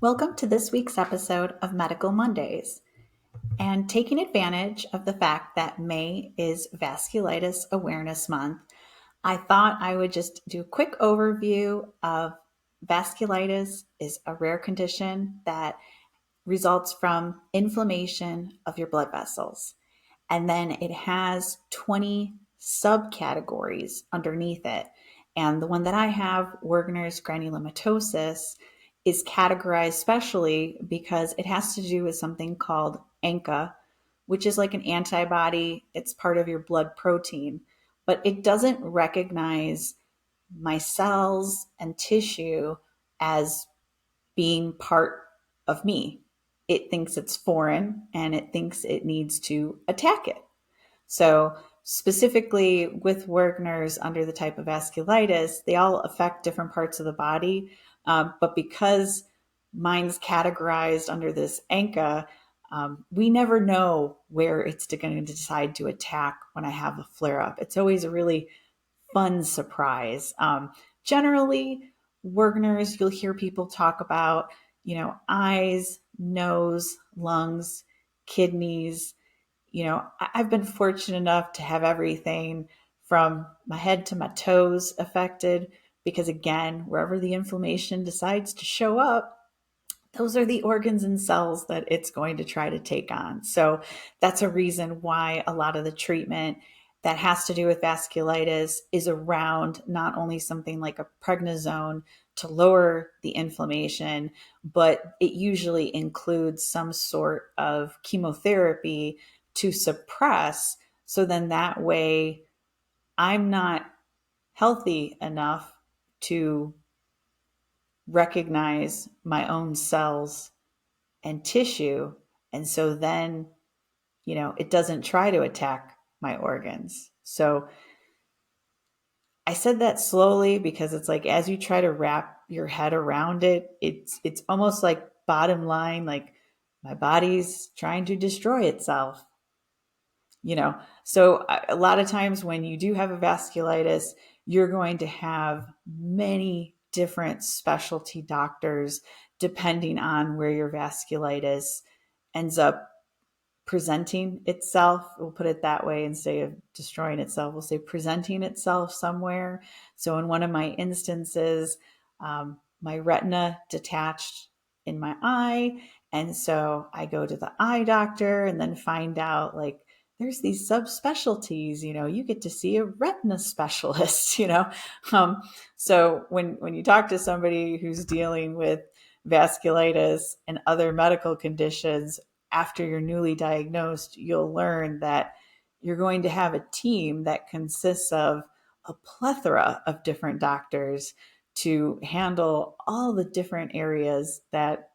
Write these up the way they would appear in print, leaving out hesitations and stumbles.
Welcome to this week's episode of Medical Mondays. And taking advantage of the fact that May is Vasculitis Awareness Month, I thought I would just do a quick overview of vasculitis is a rare condition that results from inflammation of your blood vessels. And then it has 20 subcategories underneath it. And the one that I have, Wegener's granulomatosis, is categorized specially because it has to do with something called ANCA, which is like an antibody. It's part of your blood protein, but it doesn't recognize my cells and tissue as being part of me. It thinks it's foreign and it thinks it needs to attack it. So, specifically with Wegener's under the type of vasculitis, they all affect different parts of the body. But because mine's categorized under this ANCA, we never know where it's going to decide to attack when I have a flare up. It's always a really fun surprise. Generally, Wegener's, you'll hear people talk about, eyes, nose, lungs, kidneys. I've been fortunate enough to have everything from my head to my toes affected because, again, wherever the inflammation decides to show up, those are the organs and cells that it's going to try to take on. So that's a reason why a lot of the treatment that has to do with vasculitis is around not only something like a prednisone to lower the inflammation, but it usually includes some sort of chemotherapy to suppress. So then that way I'm not healthy enough to recognize my own cells and tissue. And so then, it doesn't try to attack my organs. So I said that slowly because it's like as you try to wrap your head around it, it's almost like bottom line, like my body's trying to destroy itself. So a lot of times when you do have a vasculitis, you're going to have many different specialty doctors depending on where your vasculitis ends up presenting itself. We'll put it that way instead of destroying itself. We'll say presenting itself somewhere. So in one of my instances, my retina detached in my eye. And so I go to the eye doctor and then find out like, there's these subspecialties, you get to see a retina specialist, So when you talk to somebody who's dealing with vasculitis and other medical conditions, after you're newly diagnosed, you'll learn that you're going to have a team that consists of a plethora of different doctors to handle all the different areas that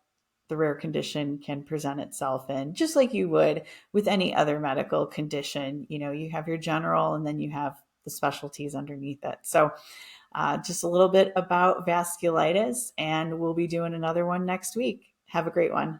the rare condition can present itself in, just like you would with any other medical condition. You have your general and then you have the specialties underneath it. So, just a little bit about vasculitis, and we'll be doing another one next week. Have a great one.